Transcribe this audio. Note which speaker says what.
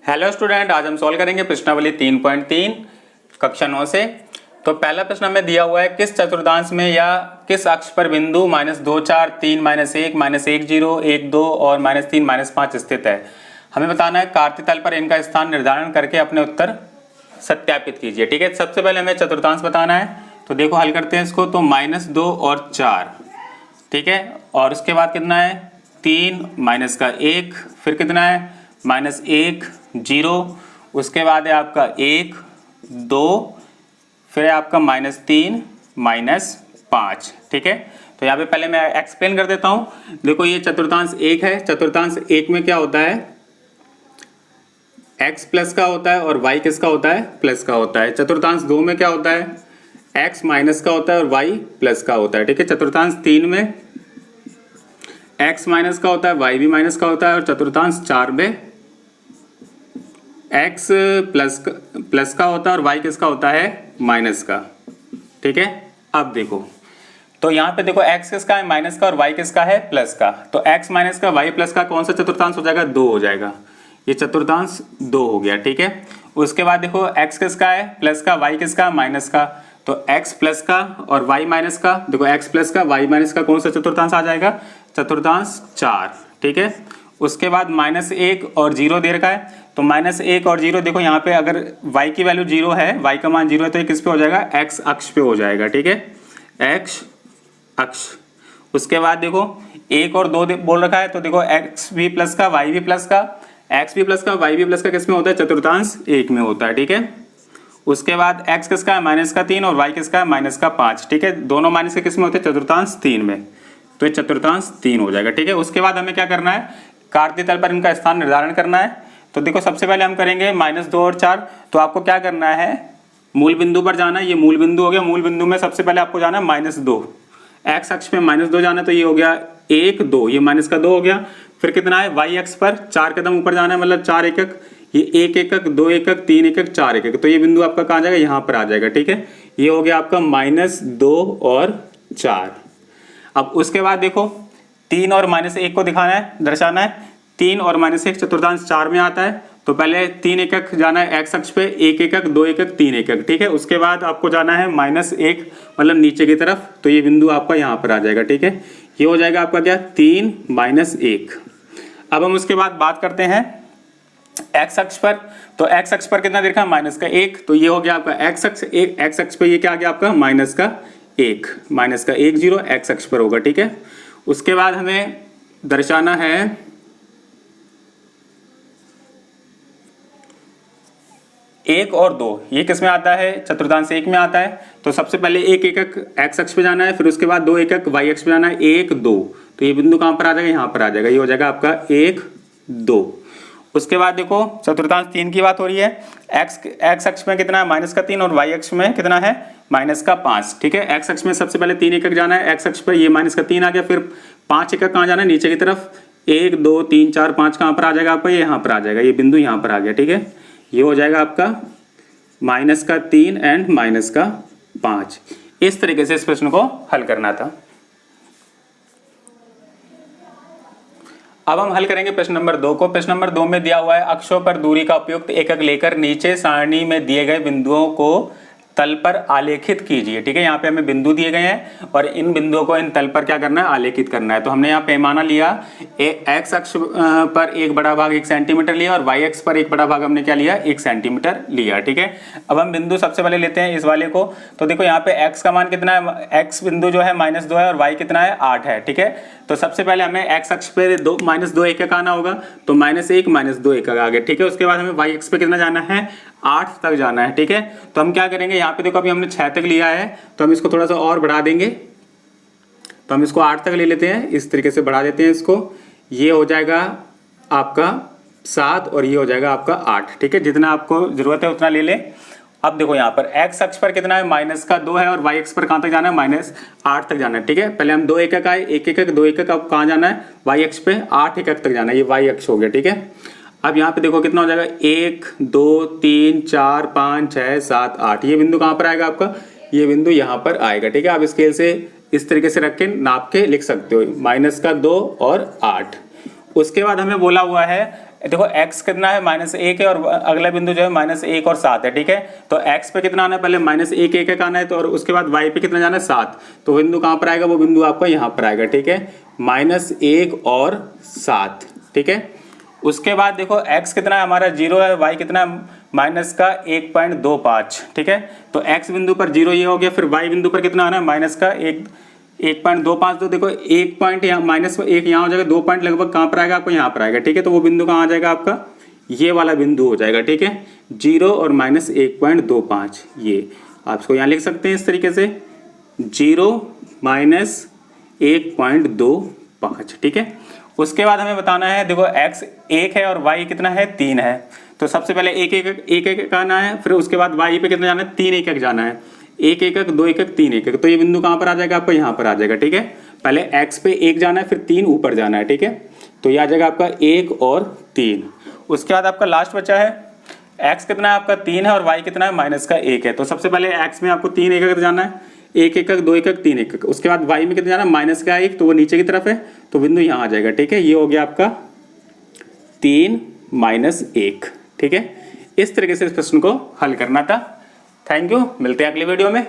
Speaker 1: Hello student, आज हम solve करेंगे प्रश्नावली 3.3 कक्षा 9 से। तो पहला प्रश्न हमें दिया हुआ है, किस चतुर्थांश में या किस अक्ष पर बिंदु -2 4 3 -1 -1 0 1 2 और -3 -5 स्थित है। हमें बताना है कार्तीय तल पर इनका स्थान निर्धारण करके अपने उत्तर सत्यापित कीजिए। ठीक है, सबसे पहले हमें चतुर्थांश बताना है। तो देखो हल करते हैं इसको। तो -2 और 4, ठीक है, और उसके बाद कितना है 3 माइनस का 1, फिर कितना है -1 0, उसके बाद है आपका 1 2, फिर है आपका -3 -5। ठीक है, तो यहाँ पे पहले मैं एक्सप्लेन कर देता हूँ। देखो ये चतुर्थांश 1 है। चतुर्थांश 1 में क्या होता है, x प्लस का होता है और y किसका होता है, प्लस का होता है। चतुर्थांश 2 में क्या होता है, x माइनस का होता है और y प्लस का होता है। ठीक है, चतुर्थांश 3 में x माइनस का होता है, y भी माइनस का होता है, और चतुर्थांश 4 में x प्लस का होता है और y किसका होता है, माइनस का। ठीक है, अब देखो तो यहाँ पे देखो x किसका है, माइनस का, और y किसका है, प्लस का। तो x माइनस का y प्लस का कौन सा चतुर्थांश हो जाएगा, 2 हो जाएगा। ये चतुर्थांश 2 हो गया। ठीक है, उसके बाद देखो x किसका है, प्लस का, y किसका, माइनस का। तो x प्लस का और y माइनस का, देखो x प्लस का y माइनस का कौन सा चतुर्थांश आ जाएगा, चतुर्थांश 4। ठीक है, उसके बाद -1 और 0 दे रखा है। तो -1 और 0 देखो यहाँ पे अगर y की वैल्यू 0 है, y का मान 0 है, तो ये किस पे हो जाएगा, x अक्ष पे हो जाएगा। ठीक है, x अक्ष। उसके बाद देखो 1 और 2 बोल रखा है। तो देखो x भी प्लस का, y भी प्लस का, x भी प्लस का, y भी प्लस का किस में होता है, चतुर्थांश 1 में होता है। ठीक है, उसके बाद x किसका है, -3 और y किसका है, -5। ठीक है, दोनों माइनस के किस में होते हैं, चतुर्थांश 3 में। तो ये चतुर्थांश 3 हो जाएगा। ठीक है, उसके बाद हमें क्या करना है, कार्तीय तल पर इनका स्थान निर्धारण करना है। तो देखो सबसे पहले हम करेंगे -2 और 4। तो आपको क्या करना है, मूल बिंदु पर जाना है। ये मूल बिंदु हो गया। मूल बिंदु में सबसे पहले आपको जाना है -2, x अक्ष पे -2 जाना है। तो ये हो गया 1 2, ये माइनस का 2 हो गया। फिर कितना है, y अक्ष पर 4 कदम ऊपर जाना है, मतलब 4 एकक, ये 1 एकक 2 एकक 3 एकक 4 एकक। तो ये बिंदु आपका कहाँ जाएगा, यहाँ पर आ जाएगा। ठीक है, ये हो गया आपका -2 और 4। अब उसके बाद देखो 3 और -1 को दिखाना है, दर्शाना है। 3 और -1 चतुर्थांश 4 में आता है। तो पहले 3 एकक जाना है x अक्ष पे, 1 एकक 2 एकक 3 एकक। ठीक है, उसके बाद आपको जाना है -1, मतलब नीचे की तरफ। तो ये बिंदु आपका यहाँ पर आ जाएगा। ठीक है, ये हो जाएगा आपका क्या, 3 -1। अब हम उसके बाद बात करते हैं x अक्ष पर। तो x अक्ष पर कितना देखा, -1। तो ये हो गया आपका x अक्ष। x अक्ष पे ये क्या आ गया आपका, -1 0 x अक्ष पर होगा। ठीक है, उसके बाद हमें दर्शाना है 1 और 2। ये किस में आता है, चतुर्थांश 1 में आता है। तो सबसे पहले 1 एकक x अक्ष पे जाना है, फिर उसके बाद 2 एकक y अक्ष पे जाना है, 1 2। तो ये बिंदु कहाँ पर आ जाएगा, यहाँ पर आ जाएगा। ये हो जाएगा आपका 1 2। उसके बाद देखो चतुर्थांश 3 की बात हो रही है। x अक्ष में कितना है, -3, और y अक्ष में कितना है, -5। ठीक है, x अक्ष में सबसे पहले 3 एकक जाना है, x अक्ष पर ये -3 आ गया। फिर 5 एकक कहाँ जाना है, नीचे की तरफ। 1 2 3 4 5 कहाँ पर आ जाएगा आपका, ये यहाँ पर आ जाएगा। ये बिंदु यहाँ पर आ गया। ठीक है, ये हो जाएगा आपका -3 एंड -5। इस तरीके से इस प्रश्न को हल करना था। अब हम हल करेंगे प्रश्न नंबर 2 को। प्रश्न नंबर 2 में दिया हुआ है, अक्षों पर दूरी का उपयुक्त एकक लेकर नीचे सारणी में दिए गए बिंदुओं को तल पर आलेखित कीजिए। ठीक है, यहाँ पे हमें बिंदु दिए गए हैं और इन बिंदुओं को इन तल पर क्या करना है, आलेखित करना है। तो हमने यहाँ पैमाना लिया, x अक्ष पर एक बड़ा भाग 1 सेंटीमीटर लिया और y अक्ष पर एक बड़ा भाग हमने क्या लिया, 1 सेंटीमीटर लिया। ठीक है, अब हम बिंदु सबसे पहले लेते हैं इस वाले को। तो देखो यहाँ पे x का मान कितना है, x बिंदु जो है -2 है और y कितना है, 8 है। ठीक है, तो सबसे पहले हमें x अक्ष पे -2 एकक आना होगा। तो -1 -2 एकक आ गया। ठीक है, उसके बाद हमें y अक्ष पे कितना जाना है, 8 तक जाना है। ठीक है, तो हम क्या करेंगे, यहाँ पे देखो अभी हमने 6 तक लिया है, तो हम इसको थोड़ा सा और बढ़ा देंगे। तो हम इसको 8 तक ले लेते हैं, इस तरीके से बढ़ा देते हैं इसको। ये हो जाएगा आपका 7 और ये हो जाएगा आपका 8। ठीक है, जितना आपको जरूरत है उतना ले लें। अब देखो यहाँ पर x अक्ष पर कितना है, -2 है, और y अक्ष पर कहाँ तक जाना है, -8 तक जाना है। ठीक है, पहले हम 2 एकक आए, 1 एकक 2 एकक, अब कहाँ जाना है, y अक्ष पे 8 एकक तक जाना है। ये y अक्ष हो गया। ठीक है, अब यहाँ पे देखो कितना हो जाएगा, 1 2 3 4 5 6 7 8। ये बिंदु कहाँ पर आएगा आपका, ये बिंदु यहाँ पर आएगा। ठीक है, आप स्केल से इस तरीके से रख के नाप के लिख सकते हो, -2 और 8। उसके बाद हमें बोला हुआ है देखो x कितना है -1 है और अगला बिंदु जो है -1 और 7 है, ठीक है। तो x पे कितना आना है, पहले -1 1 आना है, तो और उसके बाद y पे कितना जाना है 7। तो बिंदु कहाँ पर आएगा, वो बिंदु आपका यहाँ पर आएगा, ठीक है, -1 और 7, ठीक है। उसके बाद देखो x कितना है हमारा 0 है, y कितना है माइनस का 1.25, ठीक है। तो x बिंदु पर 0 ये हो गया, फिर y बिंदु पर कितना आना है माइनस का 1.25। तो देखो 1 पॉइंट यहाँ -1 यहाँ हो जाएगा, 2 पॉइंट लगभग कहाँ पर आएगा, आपको यहाँ पर आएगा, ठीक है। तो वो बिंदु कहाँ आ जाएगा आपका, ये वाला बिंदु हो जाएगा, ठीक है, 0 और -1.25। ये आप इसको यहाँ लिख सकते हैं इस तरीके से, 0 -1.25, ठीक है। उसके बाद हमें बताना है, देखो x 1 है और y कितना है 3 है। तो सबसे पहले 1 1 आना है, फिर उसके बाद y पे कितना जाना है 3 1 जाना है, 1 1 2 1 3 1। तो ये बिंदु कहाँ पर आ जाएगा आपका, यहाँ पर आ जाएगा, ठीक है। पहले x पे 1 जाना है, फिर 3 ऊपर जाना है, ठीक है। तो ये आ जाएगा आपका 1 और 3। उसके बाद आपका लास्ट बचा है x कितना है आपका 3 है और y कितना है -1 है। तो सबसे पहले x में आपको 3 1 जाना है, 1 1 2 1 3 1। उसके बाद y में कितना जाना है -1, तो वो नीचे की तरफ है, तो बिंदु यहाँ आ जाएगा, ठीक है। ये हो गया आपका 3 -1, ठीक है। इस तरीके से इस प्रश्न को हल करना था। थैंक यू, मिलते हैं अगली वीडियो में।